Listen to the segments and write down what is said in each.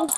Welcome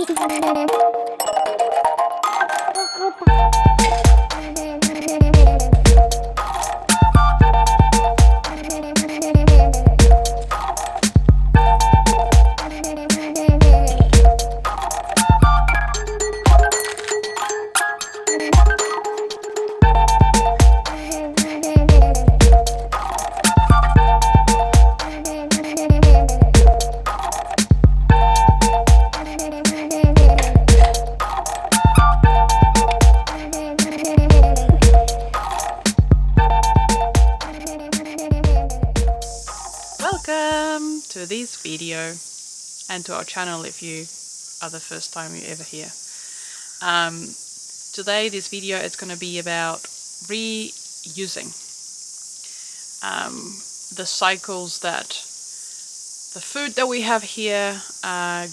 to this video and to our channel if you are the first time you're ever here. Today this video is going to be about reusing the cycles that the food that we have here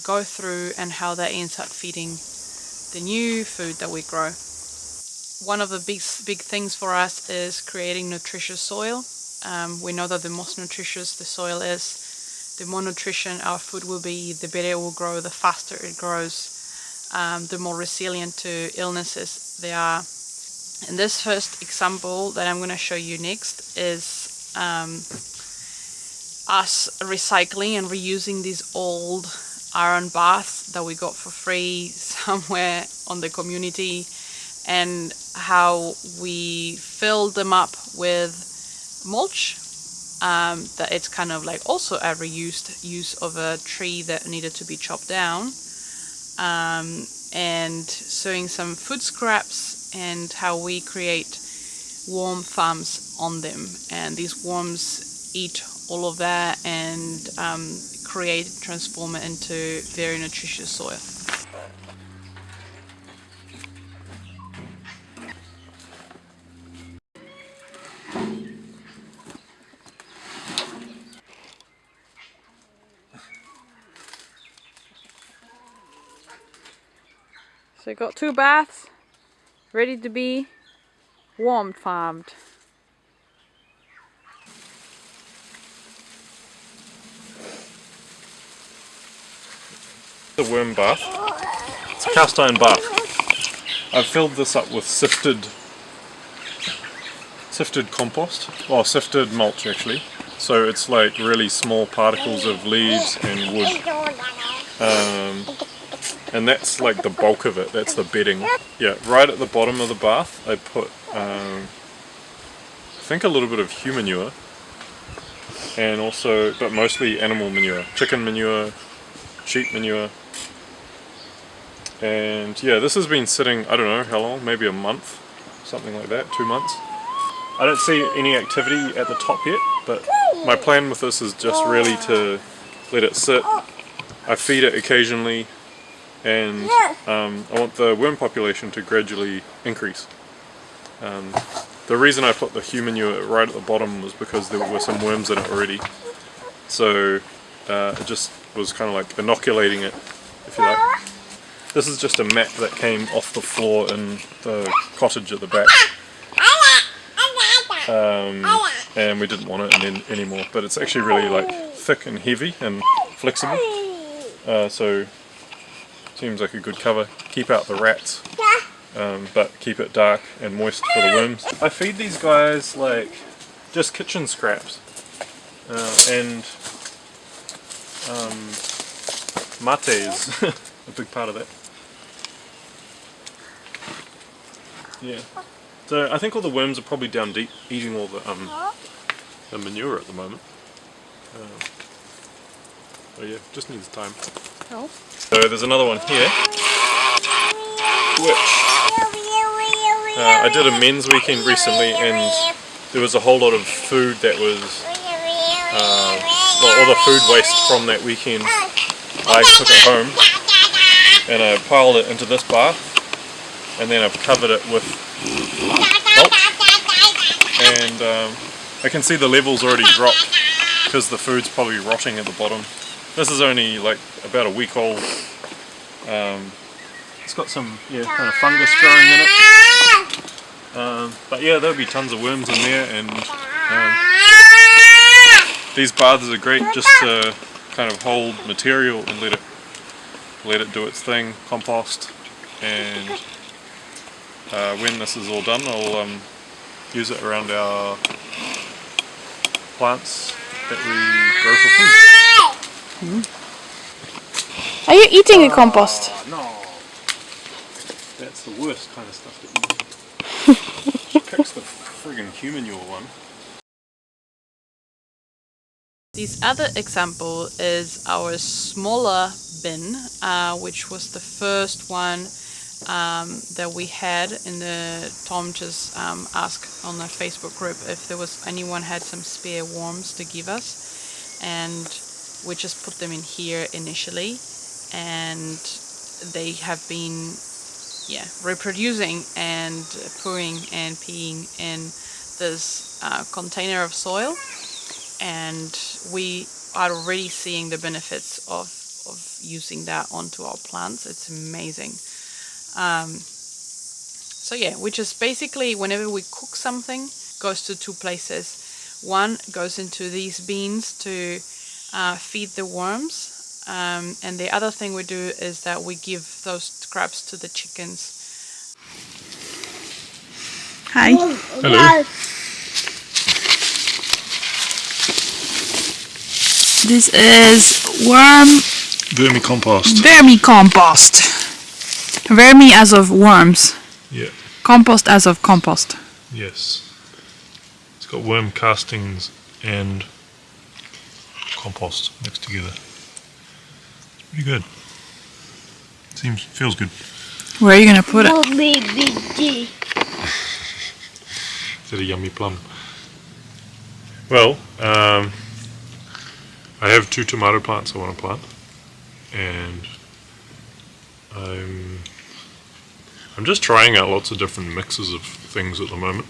go through and how that ends up feeding the new food that we grow. One of the big things for us is creating nutritious soil. We know that the most nutritious the soil is, the more nutrition our food will be, the better it will grow, the faster it grows, the more resilient to illnesses they are. And this first example that I'm going to show you next is us recycling and reusing these old iron baths that we got for free somewhere on the community, and how we filled them up with mulch. That it's kind of like also a reused use of a tree that needed to be chopped down, and sowing some food scraps, and how we create worm farms on them, and these worms eat all of that and transform it into very nutritious soil. So you got 2 baths ready to be worm farmed. The worm bath. It's a cast iron bath. I've filled this up with sifted compost, or sifted mulch actually. So it's like really small particles of leaves and wood. And that's like the bulk of it, that's the bedding. Yeah, right at the bottom of the bath I put I think a little bit of human manure, and also, but mostly animal manure, chicken manure, sheep manure. And yeah, this has been sitting, I don't know how long, maybe a month, something like that, 2 months. I don't see any activity at the top yet, but my plan with this is just really to let it sit. I feed it occasionally, and I want the worm population to gradually increase. The reason I put the human manure right at the bottom was because there were some worms in it already. So it just was kind of like inoculating it, if you like. This is just a mat that came off the floor in the cottage at the back. And we didn't want it anymore, but it's actually really like thick and heavy and flexible. So seems like a good cover. Keep out the rats, but keep it dark and moist for the worms. I feed these guys like just kitchen scraps and mate is a big part of that. Yeah. So I think all the worms are probably down deep eating all the manure at the moment. Oh yeah, just needs time. Oh. So there's another one here, which I did a men's weekend recently, and there was a whole lot of food that was, well, all the food waste from that weekend. I took it home and I piled it into this bath, and then I've covered it with mulch, and I can see the levels already dropped because the food's probably rotting at the bottom. This is only like about a week old. It's got some kind of fungus growing in it. But yeah, there'll be tons of worms in there, and these baths are great just to kind of hold material and let it let it do its thing, compost, and when this is all done I'll use it around our plants that we grow for food. Are you eating a compost? No, that's the worst kind of stuff to eat. Kicks the friggin' human your one. This other example is our smaller bin, which was the first one that we had in the Tom just asked on the Facebook group if there was anyone had some spare worms to give us, and we just put them in here initially, and they have been reproducing and pooing and peeing in this container of soil, and we are already seeing the benefits of using that onto our plants. It's amazing. So yeah, which is basically whenever we cook something, goes to two places. One goes into these beans to feed the worms, and the other thing we do is that we give those scraps to the chickens. Hi. Hello. This is worm Vermi-compost. vermi-compost. Vermi as of worms. Yeah. Compost as of compost. Yes. It's got worm castings and compost mixed together. It's pretty good. Feels good. Where are you gonna put it? Is that a yummy plum? Well, I have 2 tomato plants I want to plant, and I'm just trying out lots of different mixes of things at the moment.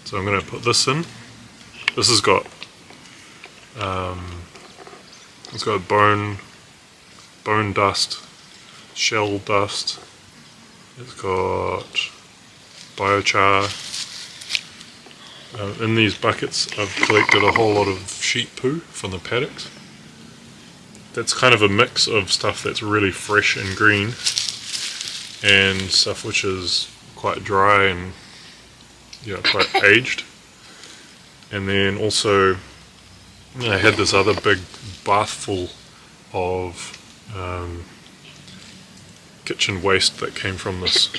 So I'm going to put this in. This has got it's got bone dust, shell dust. It's got biochar. In these buckets I've collected a whole lot of sheep poo from the paddocks. That's kind of a mix of stuff that's really fresh and green and stuff which is quite dry and quite aged. And then also I had this other big bath full of kitchen waste that came from this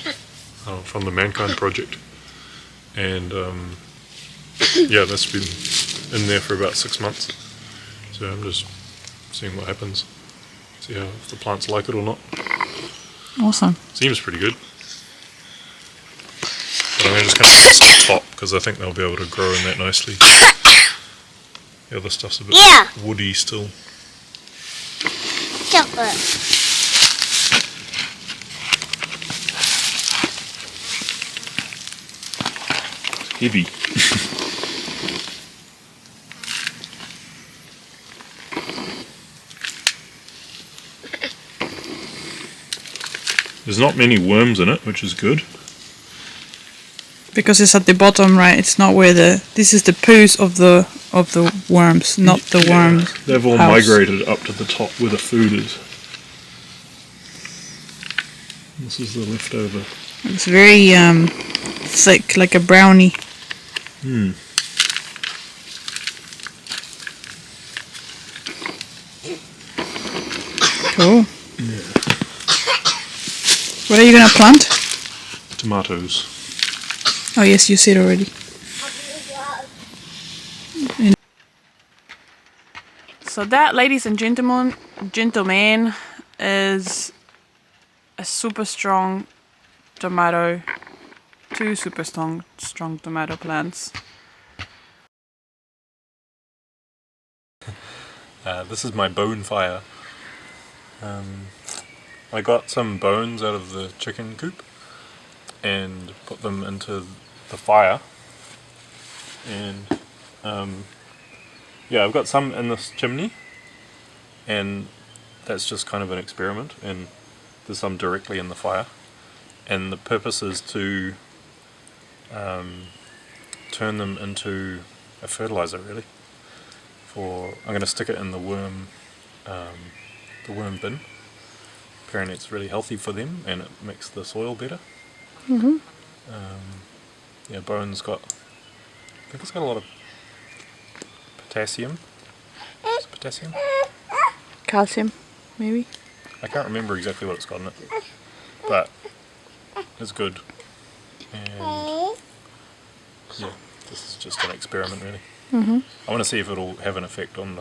from the Mankind project, and that's been in there for about 6 months, so I'm just seeing what happens, see if the plants like it or not. Awesome. Seems pretty good, but I'm just going to put this on top because I think they'll be able to grow in that nicely. The other stuff's a bit woody still. Chocolate. Heavy. There's not many worms in it, which is good. Because it's at the bottom, right? It's not where this is the poos of the worms, not the worms. They've all migrated up to the top where the food is. This is the leftover. It's very thick, like a brownie. Cool. Yeah. What are you gonna plant? Tomatoes. Oh yes, you said already. So that, ladies and gentlemen, is a super strong tomato. 2 super strong tomato plants. This is my bone fire. I got some bones out of the chicken coop and put them into the fire, and I've got some in this chimney, and that's just kind of an experiment, and there's some directly in the fire, and the purpose is to turn them into a fertilizer, really. I'm going to stick it in the worm bin, apparently it's really healthy for them and it makes the soil better. Mm-hmm. Yeah, bone's got, I think it's got a lot of potassium. Is it potassium? Calcium, maybe. I can't remember exactly what it's got in it, but it's good. And yeah, this is just an experiment really. Mm-hmm. I want to see if it'll have an effect on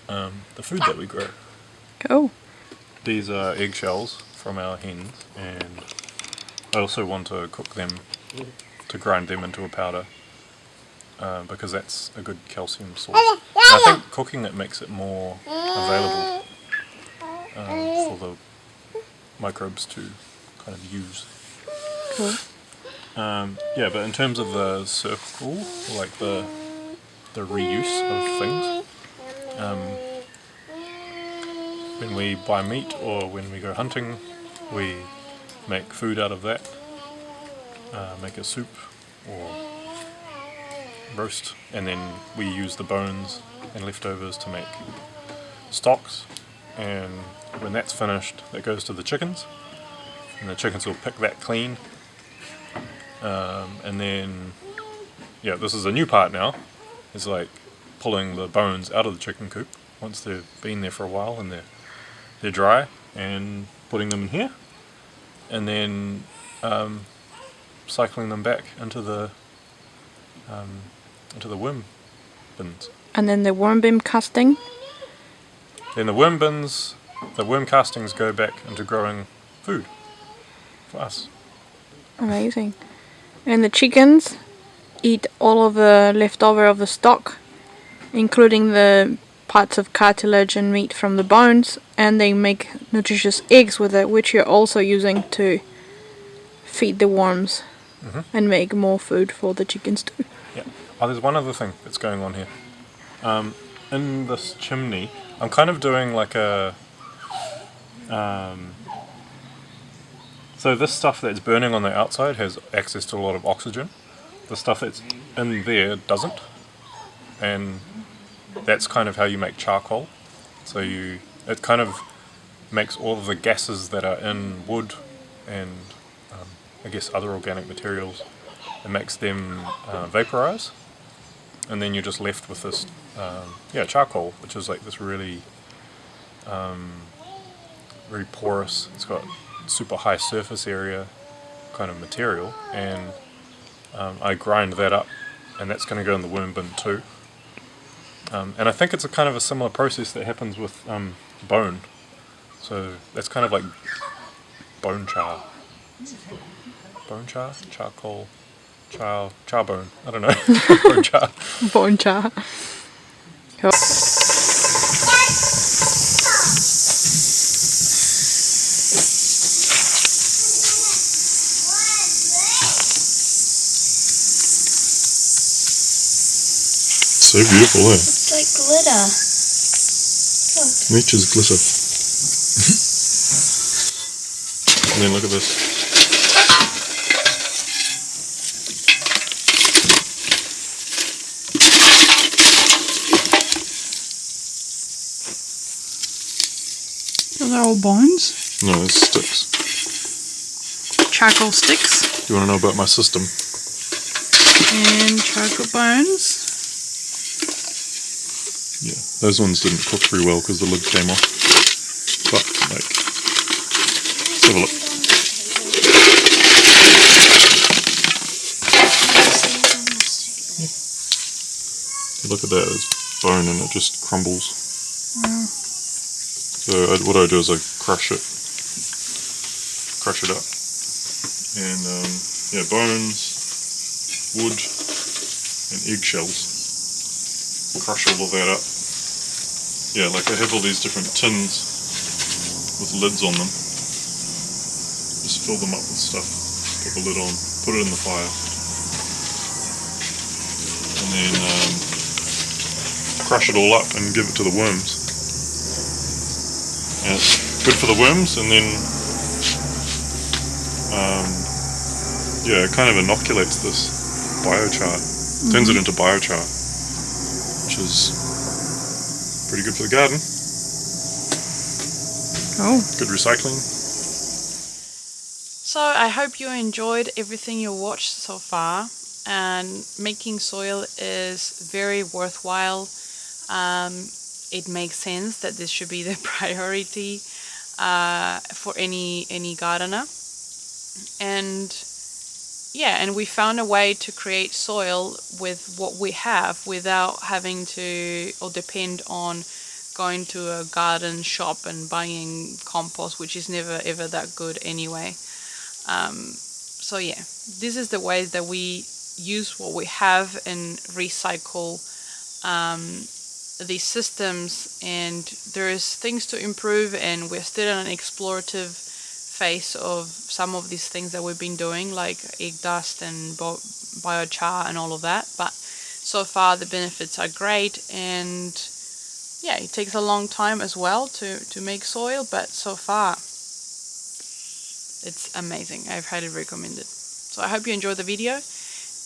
the food that we grow. Cool. These are eggshells from our hens, and I also want to cook them, to grind them into a powder, because that's a good calcium source. And I think cooking it makes it more available for the microbes to kind of use. Cool. Yeah, but in terms of the circle, like the reuse of things, when we buy meat or when we go hunting, we make food out of that, make a soup or roast, and then we use the bones and leftovers to make stocks, and when that's finished, that goes to the chickens, and the chickens will pick that clean, and then, yeah, this is a new part now, it's like pulling the bones out of the chicken coop once they've been there for a while and they're dry, and putting them in here, and then cycling them back into the worm bins. And then the worm bin casting. Then the worm castings go back into growing food for us. Amazing. And the chickens eat all of the leftover of the stock, including the parts of cartilage and meat from the bones, and they make nutritious eggs with it, which you're also using to feed the worms and make more food for the chickens too. Yeah. Oh, there's one other thing that's going on here. In this chimney, I'm kind of doing like a... so this stuff that's burning on the outside has access to a lot of oxygen. The stuff that's in there doesn't. And that's kind of how you make charcoal. So it kind of makes all of the gases that are in wood and I guess other organic materials, it makes them vaporize, and then you're just left with this charcoal, which is like this really very porous, it's got super high surface area kind of material, and I grind that up, and that's going to go in the worm bin too. And I think it's a kind of a similar process that happens with bone. So that's kind of like bone char. Bone char? Charcoal? Char bone. I don't know. Bone char. Bone char. Cool. So beautiful, eh? It's like glitter. Nature's glitter. And then look at this. Are they all bones? No, it's sticks. Charcoal sticks. You want to know about my system? And charcoal bones. Yeah, those ones didn't cook very well because the lid came off. But, like, let's have a look. Yeah. Look at that, it's bone and it just crumbles. Wow. So what I do is I crush it up, and bones, wood, and eggshells. Crush all of that up. Yeah, like I have all these different tins with lids on them. Just fill them up with stuff, put the lid on, put it in the fire, and then crush it all up and give it to the worms. And it's good for the worms, and then it kind of inoculates this biochar, turns it into biochar, which is pretty good for the garden. Cool. Good recycling. So I hope you enjoyed everything you watched so far, and making soil is very worthwhile. It makes sense that this should be the priority for any gardener. And yeah, and we found a way to create soil with what we have without having to or depend on going to a garden shop and buying compost, which is never ever that good anyway. So yeah, this is the ways that we use what we have and recycle these systems, and there is things to improve, and we're still in an explorative phase of some of these things that we've been doing, like egg dust and biochar and all of that. But so far the benefits are great, and yeah, it takes a long time as well to make soil, but so far it's amazing. I highly recommend it. So I hope you enjoyed the video,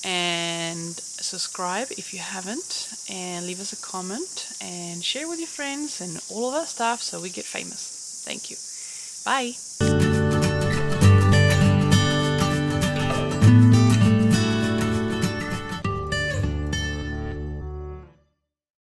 and subscribe if you haven't, and leave us a comment and share with your friends and all of that stuff so we get famous. Thank you. Bye.